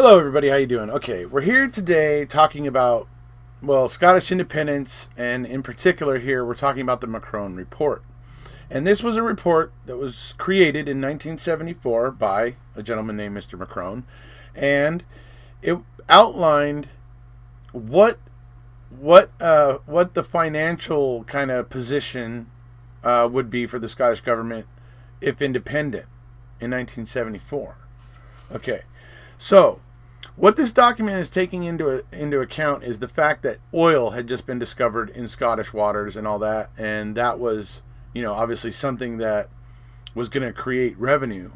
Hello, everybody. How you doing? Okay, we're here today talking about, well, Scottish independence, and in particular here, we're talking about the McCrone Report. And this was a report that was created in 1974 by a gentleman named Mr. McCrone, and it outlined what the financial kind of position would be for the Scottish government if independent in 1974. Okay. So, what this document is taking into account is the fact that oil had just been discovered in Scottish waters and all that, and that was, obviously something that was going to create revenue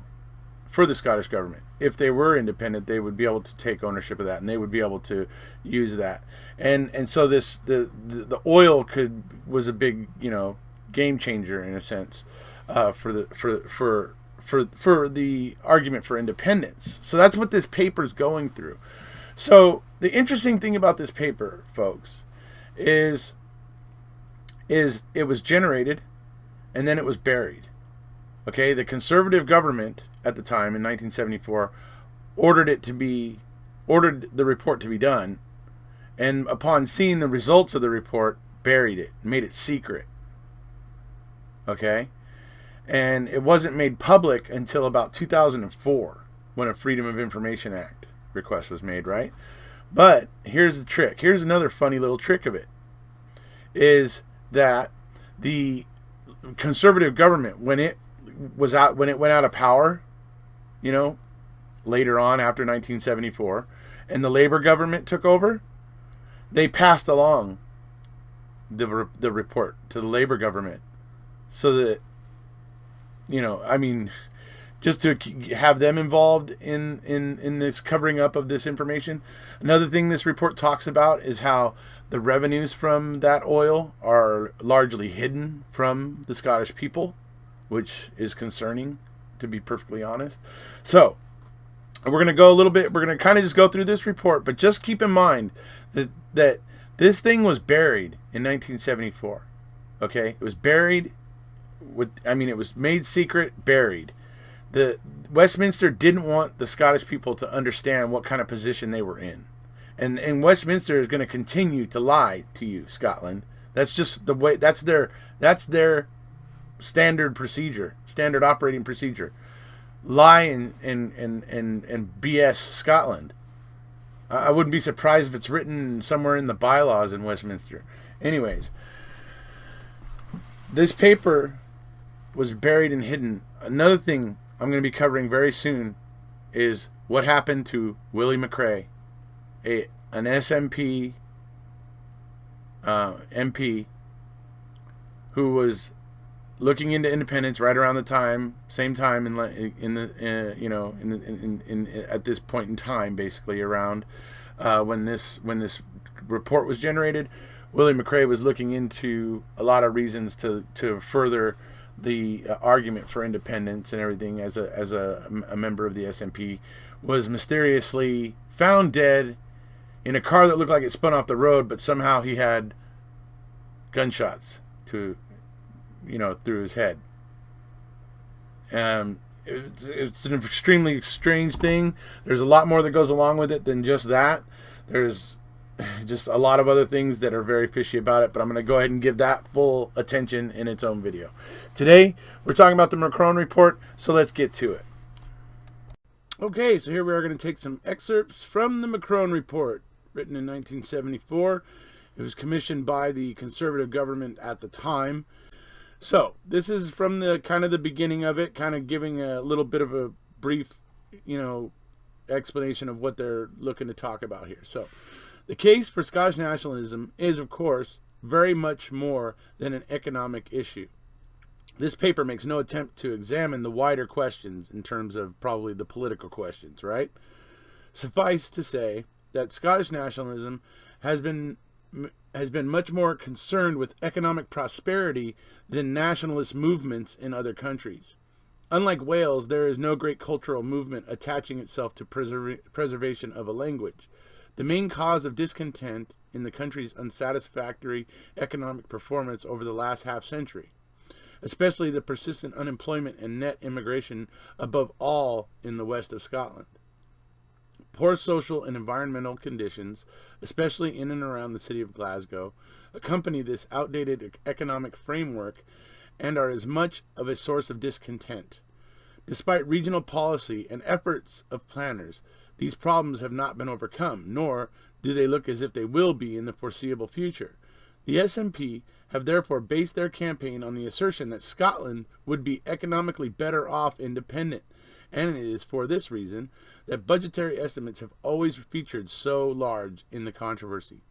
for the Scottish government. If they were independent, they would be able to take ownership of that, and they would be able to use that. And so the oil was a big game changer in a sense for the argument for independence. So that's what this paper is going through. So the interesting thing about this paper, folks, is it was generated and then it was buried. Okay, the conservative government at the time in 1974 ordered the report to be done, and upon seeing the results of the report, buried it, made it secret. Okay? And it wasn't made public until about 2004 when a Freedom of Information Act request was made, right? But here's the trick. Here's another funny little trick of it. Is that the conservative government, when it went out of power, later on after 1974, and the Labor government took over, they passed along the report to the Labor government so that just to have them involved in this covering up of this information. Another thing this report talks about is how the revenues from that oil are largely hidden from the Scottish people, which is concerning, to be perfectly honest. So, we're going to go a little bit, we're going to kind of just go through this report, but just keep in mind that this thing was buried in 1974. Okay? It was buried it was made secret, buried. The Westminster didn't want the Scottish people to understand what kind of position they were in. And Westminster is going to continue to lie to you, Scotland. That's just the way, that's their standard procedure, standard operating procedure. Lie and BS Scotland. I wouldn't be surprised if it's written somewhere in the bylaws in Westminster. Anyways, this paper was buried and hidden. Another thing I'm going to be covering very soon is what happened to Willie McCrae, an SNP MP who was looking into independence right around the same time at this point in time, basically around when this report was generated. Willie McCrae was looking into a lot of reasons to further the argument for independence and everything. As a member of the SNP, was mysteriously found dead in a car that looked like it spun off the road, but somehow he had gunshots through his head. It's an extremely strange thing. There's a lot more that goes along with it than just that. There's just a lot of other things that are very fishy about it, but I'm going to go ahead and give that full attention in its own video. Today, we're talking about the McCrone Report, so let's get to it. Okay, so here we are going to take some excerpts from the McCrone Report, written in 1974. It was commissioned by the conservative government at the time. So, this is from the kind of the beginning of it, kind of giving a little bit of a brief, explanation of what they're looking to talk about here. So, the case for Scottish nationalism is, of course, very much more than an economic issue. This paper makes no attempt to examine the wider questions in terms of probably the political questions, right? Suffice to say that Scottish nationalism has been much more concerned with economic prosperity than nationalist movements in other countries. Unlike Wales, there is no great cultural movement attaching itself to preservation of a language. The main cause of discontent in the country's unsatisfactory economic performance over the last half-century, especially the persistent unemployment and net immigration, above all in the west of Scotland. Poor social and environmental conditions, especially in and around the city of Glasgow, accompany this outdated economic framework and are as much of a source of discontent. Despite regional policy and efforts of planners, these problems have not been overcome, nor do they look as if they will be in the foreseeable future. The SNP have therefore based their campaign on the assertion that Scotland would be economically better off independent, and it is for this reason that budgetary estimates have always featured so large in the controversy.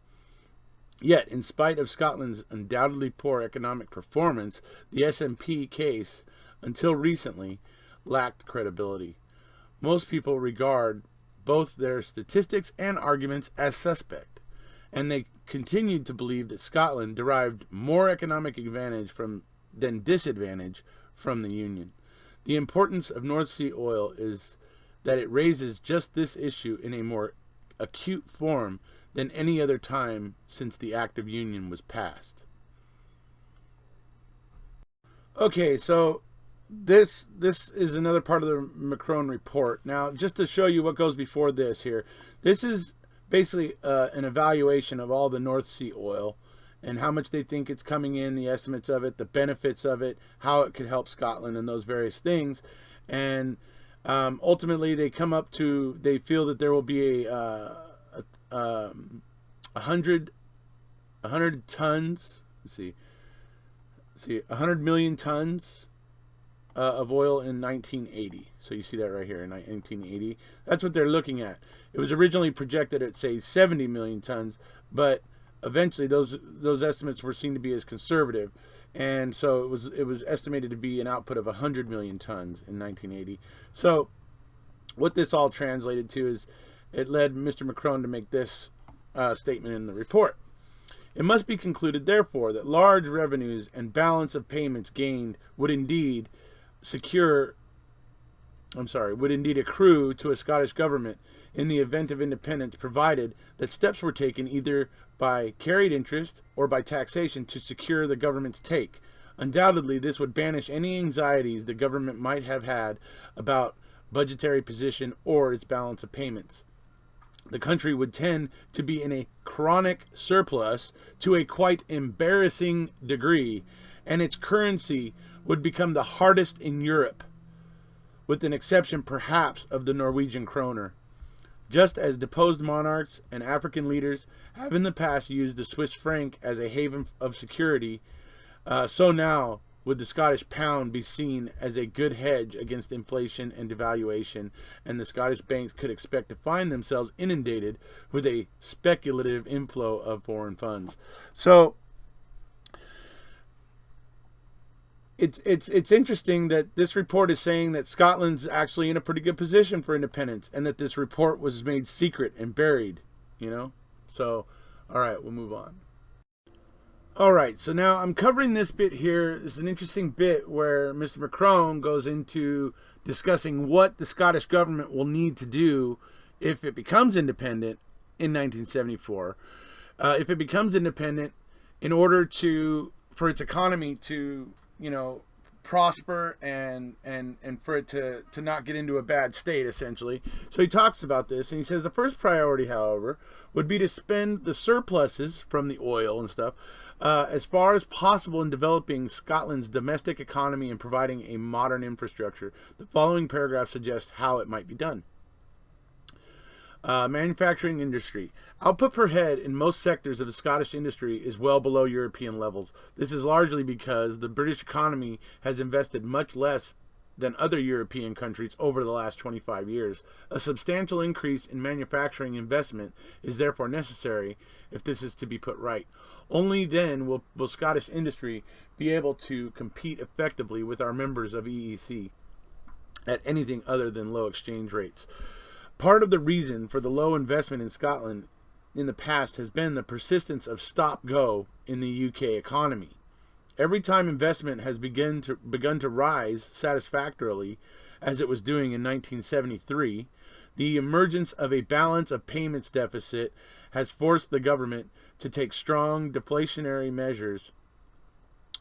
Yet, in spite of Scotland's undoubtedly poor economic performance, the SNP case, until recently, lacked credibility. Most people regard both their statistics and arguments as suspect, and they continued to believe that Scotland derived more economic advantage than disadvantage from the Union. The importance of North Sea oil is that it raises just this issue in a more acute form than any other time since the Act of Union was passed. Okay, so this is another part of the McCrone Report. Now, just to show you what goes before this here, this is basically an evaluation of all the North Sea oil and how much they think it's coming in, the estimates of it, the benefits of it, how it could help Scotland and those various things. And ultimately they come up to, they feel that there will be a 100 tons, let's see 100 million tons of oil in 1980. So you see that right here in 1980. That's what they're looking at. It was originally projected at, say, 70 million tons, but eventually those estimates were seen to be as conservative, and so it was estimated to be an output of 100 million tons in 1980. So what this all translated to is it led Mr. McCrone to make this statement in the report. It must be concluded, therefore, that large revenues and balance of payments gained would indeed accrue to a Scottish government in the event of independence, provided that steps were taken either by carried interest or by taxation to secure the government's take. Undoubtedly, this would banish any anxieties the government might have had about budgetary position or its balance of payments. The country would tend to be in a chronic surplus to a quite embarrassing degree, and its currency would become the hardest in Europe, with an exception perhaps of the Norwegian kroner. Just as deposed monarchs and African leaders have in the past used the Swiss franc as a haven of security, so now would the Scottish pound be seen as a good hedge against inflation and devaluation, and the Scottish banks could expect to find themselves inundated with a speculative inflow of foreign funds. So it's interesting that this report is saying that Scotland's actually in a pretty good position for independence, and that this report was made secret and buried, So, all right, we'll move on. All right, so now I'm covering this bit here. This is an interesting bit where Mr. McCrone goes into discussing what the Scottish government will need to do if it becomes independent in 1974. If it becomes independent, in order for its economy to prosper and for it to not get into a bad state, essentially. So he talks about this, and he says the first priority, however, would be to spend the surpluses from the oil and stuff as far as possible in developing Scotland's domestic economy and providing a modern infrastructure. The following paragraph suggests how it might be done. Manufacturing industry. Output per head in most sectors of the Scottish industry is well below European levels. This is largely because the British economy has invested much less than other European countries over the last 25 years. A substantial increase in manufacturing investment is therefore necessary if this is to be put right. Only then will Scottish industry be able to compete effectively with our members of EEC at anything other than low exchange rates. Part of the reason for the low investment in Scotland in the past has been the persistence of stop-go in the UK economy. Every time investment has begun to rise satisfactorily, as it was doing in 1973, the emergence of a balance of payments deficit has forced the government to take strong deflationary measures,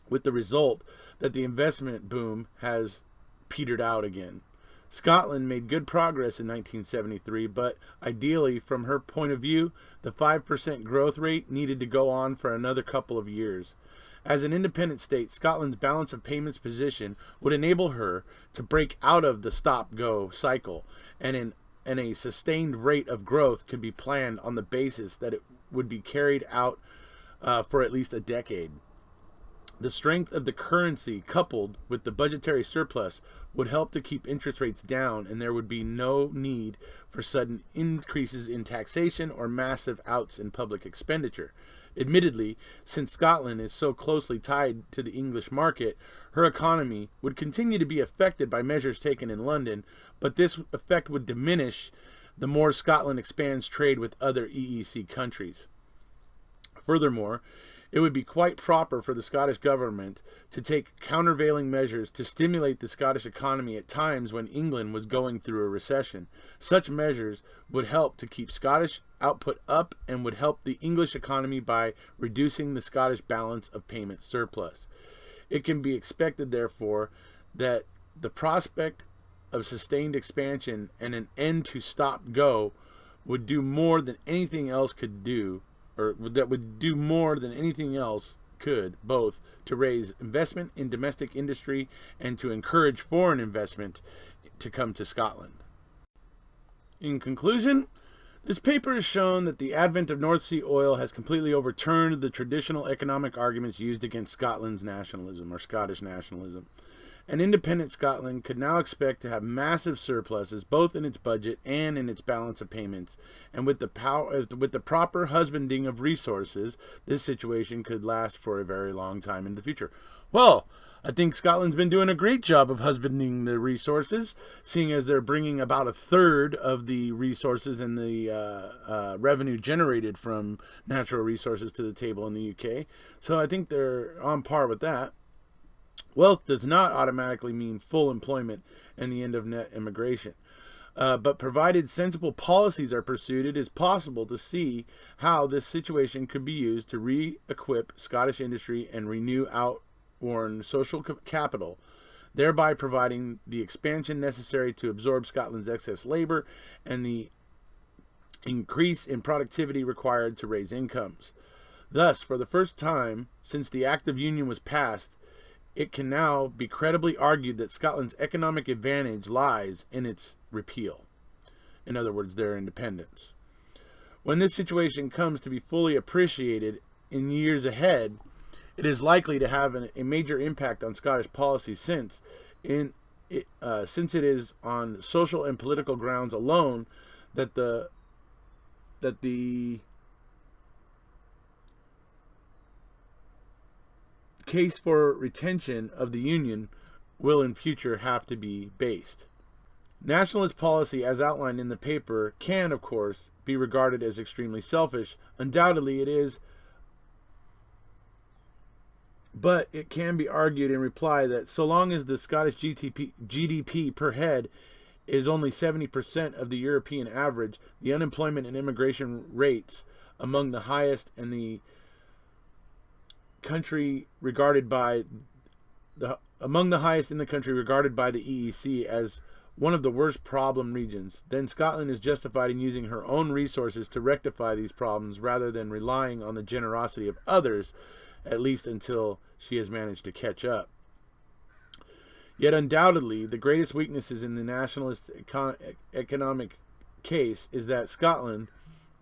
with the result that the investment boom has petered out again. Scotland made good progress in 1973, but ideally, from her point of view, the 5% growth rate needed to go on for another couple of years. As an independent state, Scotland's balance of payments position would enable her to break out of the stop-go cycle, and a sustained rate of growth could be planned on the basis that it would be carried out for at least a decade. The strength of the currency, coupled with the budgetary surplus, would help to keep interest rates down, and there would be no need for sudden increases in taxation or massive outs in public expenditure. Admittedly, since Scotland is so closely tied to the English market, her economy would continue to be affected by measures taken in London, but this effect would diminish the more Scotland expands trade with other EEC countries. Furthermore, it would be quite proper for the Scottish government to take countervailing measures to stimulate the Scottish economy at times when England was going through a recession. Such measures would help to keep Scottish output up and would help the English economy by reducing the Scottish balance of payment surplus. It can be expected, therefore, that the prospect of sustained expansion and an end to stop-go would do more than anything else could do, or that would do more than anything else could, both to raise investment in domestic industry and to encourage foreign investment to come to Scotland. In conclusion, this paper has shown that the advent of North Sea oil has completely overturned the traditional economic arguments used against Scotland's nationalism, or Scottish nationalism. An independent Scotland could now expect to have massive surpluses both in its budget and in its balance of payments, and with the proper husbanding of resources, this situation could last for a very long time in the future. Well, I think Scotland's been doing a great job of husbanding the resources, seeing as they're bringing about a third of the resources and the revenue generated from natural resources to the table in the UK. So I think they're on par with that. Wealth does not automatically mean full employment and the end of net immigration. But provided sensible policies are pursued, it is possible to see how this situation could be used to re-equip Scottish industry and renew outworn social capital, thereby providing the expansion necessary to absorb Scotland's excess labor and the increase in productivity required to raise incomes. Thus, for the first time since the Act of Union was passed, it can now be credibly argued that Scotland's economic advantage lies in its repeal. In other words, their independence. When this situation comes to be fully appreciated in years ahead, it is likely to have a major impact on Scottish policy since it is on social and political grounds alone that the case for retention of the Union will in future have to be based. Nationalist policy, as outlined in the paper, can, of course, be regarded as extremely selfish. Undoubtedly it is, but it can be argued in reply that so long as the Scottish GDP per head is only 70% of the European average, the unemployment and immigration rates among the highest in the country regarded by the EEC as one of the worst problem regions, then Scotland is justified in using her own resources to rectify these problems rather than relying on the generosity of others, at least until she has managed to catch up. Yet undoubtedly, the greatest weaknesses in the nationalist economic case is that Scotland,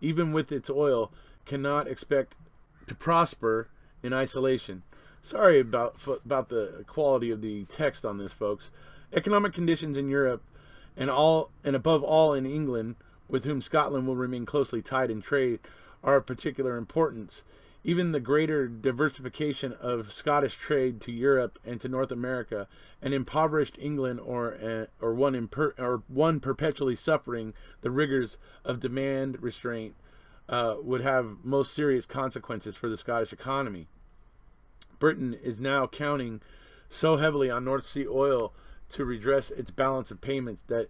even with its oil, cannot expect to prosper in isolation. Sorry about the quality of the text on this, folks. Economic conditions in Europe, and above all in England, with whom Scotland will remain closely tied in trade, are of particular importance. Even the greater diversification of Scottish trade to Europe and to North America, an impoverished England or one perpetually suffering the rigors of demand restraint would have most serious consequences for the Scottish economy. Britain is now counting so heavily on North Sea oil to redress its balance of payments that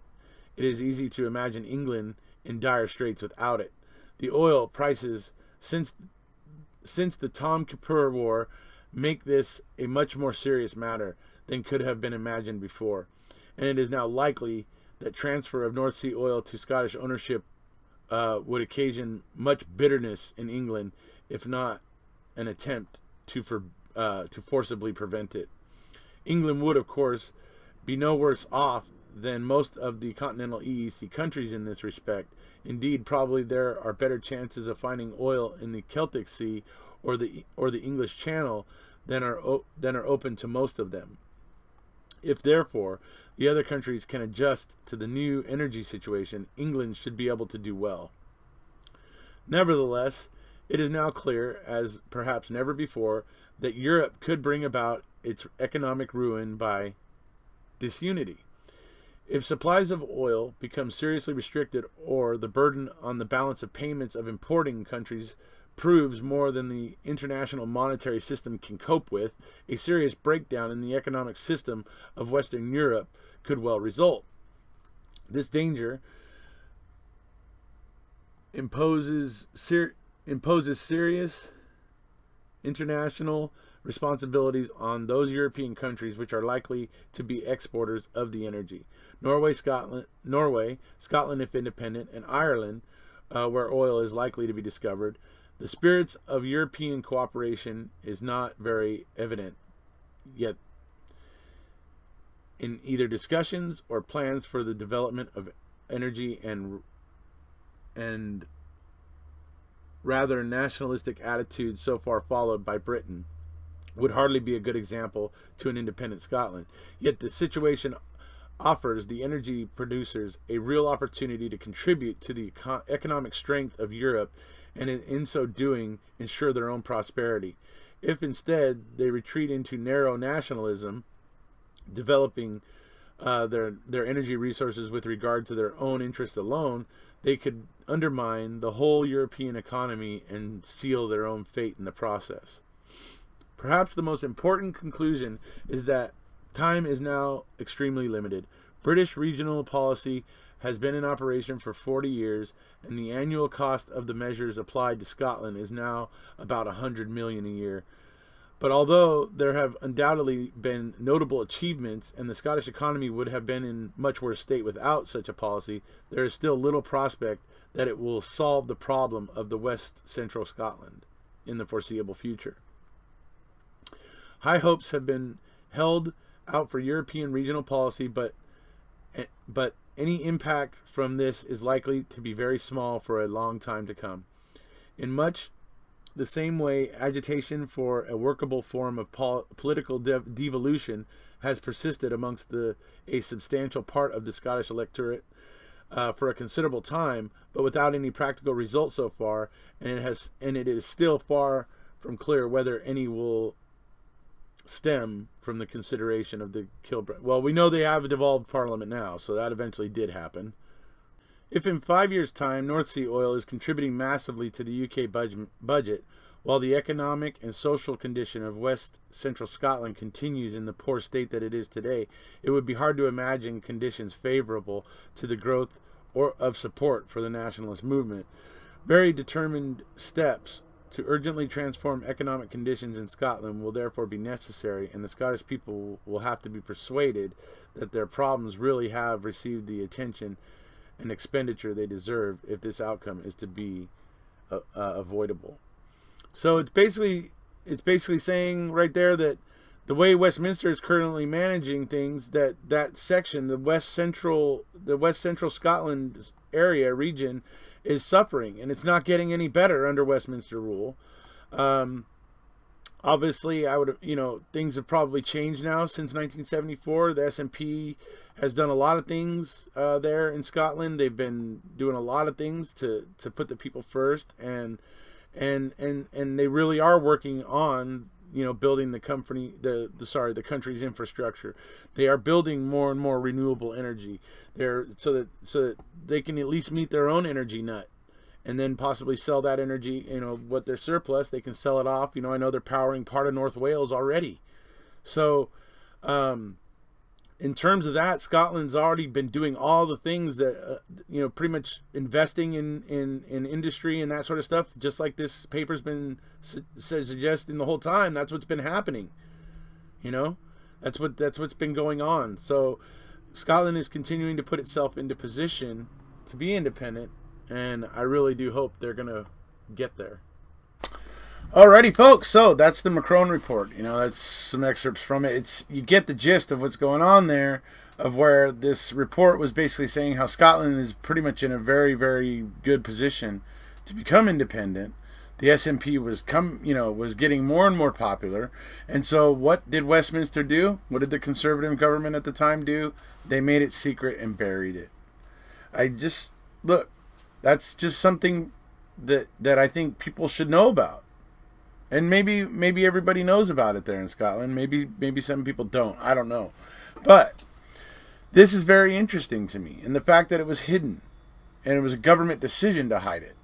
it is easy to imagine England in dire straits without it. The oil prices since the Tom Kippur War make this a much more serious matter than could have been imagined before, and it is now likely that transfer of North Sea oil to Scottish ownership would occasion much bitterness in England, if not an attempt to forcibly prevent it. England would, of course, be no worse off than most of the continental EEC countries in this respect. Indeed, probably there are better chances of finding oil in the Celtic Sea or the English Channel than are open to most of them. If, therefore, the other countries can adjust to the new energy situation, England should be able to do well. Nevertheless, it is now clear, as perhaps never before, that Europe could bring about its economic ruin by disunity. If supplies of oil become seriously restricted, or the burden on the balance of payments of importing countries proves more than the international monetary system can cope with, a serious breakdown in the economic system of Western Europe could well result. This danger imposes serious international responsibilities on those European countries which are likely to be exporters of the energy. Norway, Scotland, if independent, and Ireland, where oil is likely to be discovered. The spirits of European cooperation is not very evident yet in either discussions or plans for the development of energy, and rather nationalistic attitude so far followed by Britain would hardly be a good example to an independent Scotland. Yet the situation offers the energy producers a real opportunity to contribute to the economic strength of Europe, and in so doing ensure their own prosperity. If instead they retreat into narrow nationalism, developing their energy resources with regard to their own interest alone, they could undermine the whole European economy and seal their own fate in the process. Perhaps the most important conclusion is that time is now extremely limited. British regional policy has been in operation for 40 years, and the annual cost of the measures applied to Scotland is now about $100 million a year. But although there have undoubtedly been notable achievements, and the Scottish economy would have been in much worse state without such a policy, there is still little prospect that it will solve the problem of the West Central Scotland in the foreseeable future. High hopes have been held out for European regional policy, but any impact from this is likely to be very small for a long time to come. In much the same way, agitation for a workable form of political devolution has persisted amongst a substantial part of the Scottish electorate for a considerable time, but without any practical result so far, and it is still far from clear whether any will stem from the consideration of the Kilbride. Well, we know they have a devolved parliament now, so that eventually did happen. If in 5 years' time North Sea oil is contributing massively to the UK budget, while the economic and social condition of West Central Scotland continues in the poor state that it is today, it would be hard to imagine conditions favorable to the growth of support for the nationalist movement. Very determined steps to urgently transform economic conditions in Scotland will therefore be necessary, and the Scottish people will have to be persuaded that their problems really have received the attention and expenditure they deserve if this outcome is to be avoidable. So it's basically saying right there that the way Westminster is currently managing things, that section, the West Central Scotland region, is suffering, and it's not getting any better under Westminster rule. Obviously, things have probably changed now since 1974. The SNP has done a lot of things there in Scotland. They've been doing a lot of things to put the people first, and they really are working on building the country's infrastructure. They are building more and more renewable energy there, so that they can at least meet their own energy nut, and then possibly sell that energy. What their surplus, they can sell it off. I know they're powering part of North Wales already. So, in terms of that, Scotland's already been doing all the things that pretty much investing in industry and that sort of stuff, just like this paper's been suggesting the whole time. That's what's been happening. That's what's been going on. So Scotland is continuing to put itself into position to be independent, and I really do hope they're going to get there. Alrighty, folks. So that's the McCrone Report. That's some excerpts from it. You get the gist of what's going on there, of where this report was basically saying how Scotland is pretty much in a very, very good position to become independent. The SNP was getting more and more popular, and so what did Westminster do? What did the Conservative government at the time do? They made it secret and buried it. That's just something that I think people should know about. And maybe everybody knows about it there in Scotland. Maybe some people don't. I don't know. But this is very interesting to me. And the fact that it was hidden. And it was a government decision to hide it.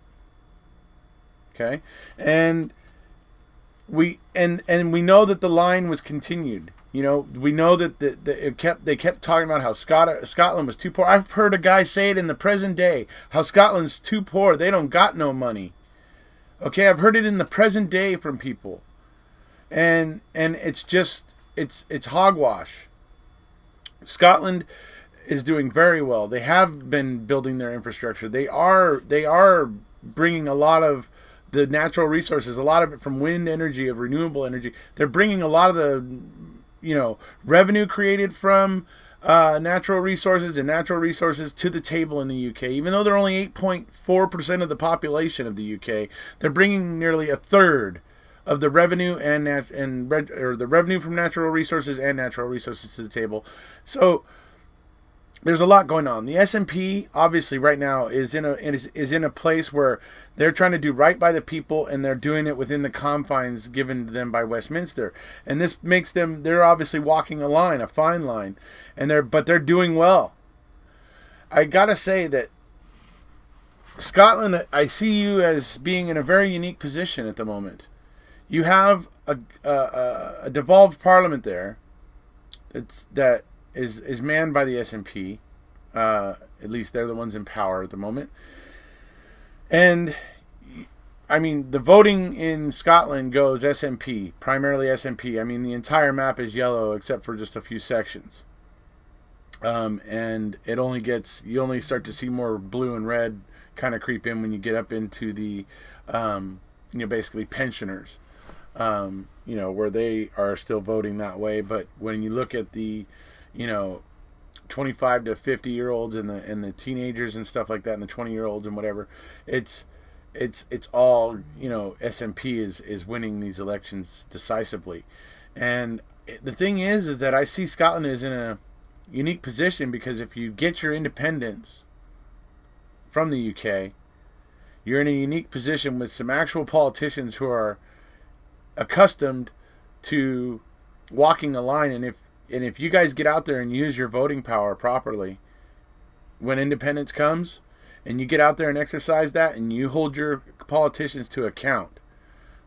Okay? And we know that the line was continued. We know that they kept talking about how Scotland was too poor. I've heard a guy say it in the present day, how Scotland's too poor. They don't got no money. Okay, I've heard it in the present day from people, and it's hogwash. Scotland is doing very well. They have been building their infrastructure. They are bringing a lot of the natural resources, a lot of it from wind energy, of renewable energy. They're bringing a lot of the revenue created from natural resources to the table in the UK. Even though they're only 8.4% of the population of the UK, they're bringing nearly a third of the revenue the revenue from natural resources to the table. So there's a lot going on. The SNP obviously right now is in a place where they're trying to do right by the people, and they're doing it within the confines given to them by Westminster. And this makes they're obviously walking a fine line, but they're doing well. I gotta say that Scotland, I see you as being in a very unique position at the moment. You have a devolved parliament there that is manned by the SNP. At least they're the ones in power at the moment. And I mean, the voting in Scotland goes SNP, primarily SNP. I mean, the entire map is yellow except for just a few sections. And you only start to see more blue and red kind of creep in when you get up into the, basically pensioners, where they are still voting that way. But when you look at the, 25 to 50-year-olds and the teenagers and stuff like that, and the 20-year-olds and whatever, it's all, SNP is winning these elections decisively. And the thing is that I see Scotland is in a unique position, because if you get your independence from the UK, you're in a unique position with some actual politicians who are accustomed to walking the line. And if you guys get out there and use your voting power properly, when independence comes, and you get out there and exercise that, and you hold your politicians to account,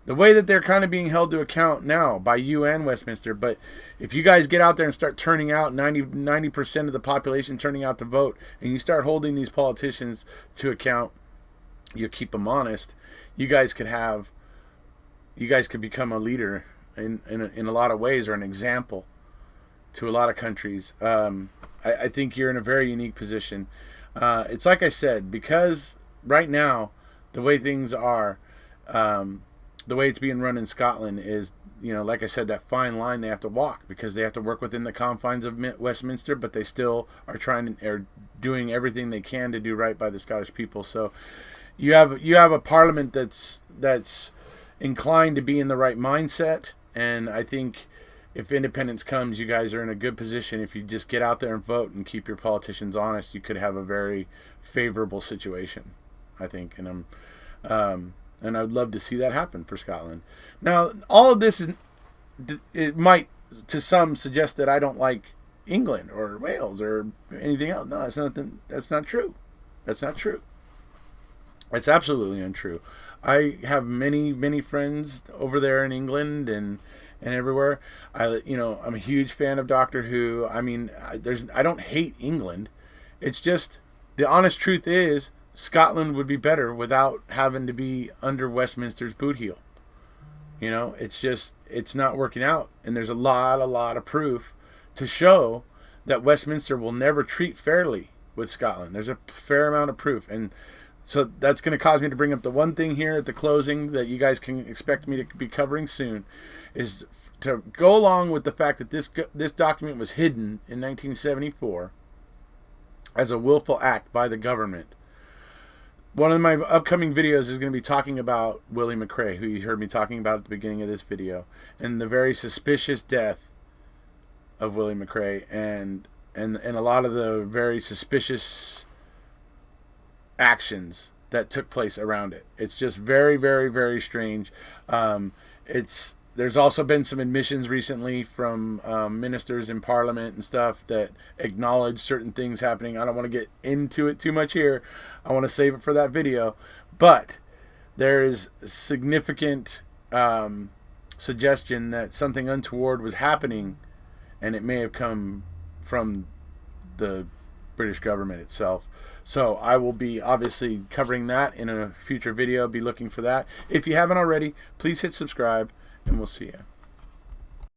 the way that they're kind of being held to account now by you and Westminster. But if you guys get out there and start turning out 90% of the population turning out to vote, and you start holding these politicians to account, you keep them honest, you guys could become a leader in a lot of ways, or an example to a lot of countries. I think you're in a very unique position. It's like I said, because right now the way things are, the way it's being run in Scotland is, like I said, that fine line they have to walk, because they have to work within the confines of Westminster, but they still are doing everything they can to do right by the Scottish people. So you have a parliament that's inclined to be in the right mindset, and I think if independence comes, you guys are in a good position. If you just get out there and vote and keep your politicians honest, you could have a very favorable situation, I think. And and I'd love to see that happen for Scotland. Now, all of this it might to some suggest that I don't like England or Wales or anything else. No, that's not true. That's not true. It's absolutely untrue. I have many friends over there in England and everywhere. I'm a huge fan of Doctor Who. I mean, I don't hate England. It's just the honest truth is Scotland would be better without having to be under Westminster's boot heel. It's not working out, and there's a lot of proof to show that Westminster will never treat fairly with Scotland. There's a fair amount of proof. And so that's going to cause me to bring up the one thing here at the closing that you guys can expect me to be covering soon, is to go along with the fact that this document was hidden in 1974 as a willful act by the government. One of my upcoming videos is going to be talking about Willie McCrae, who you heard me talking about at the beginning of this video, and the very suspicious death of Willie McCrae, and a lot of the very suspicious actions that took place around it. It's just very, very, very strange. There's also been some admissions recently from ministers in Parliament and stuff that acknowledge certain things happening. I don't want to get into it too much here. I want to save it for that video. But there is significant suggestion that something untoward was happening, and it may have come from the British government itself. So I will be obviously covering that in a future video. Be looking for that. If you haven't already, please hit subscribe, and we'll see you.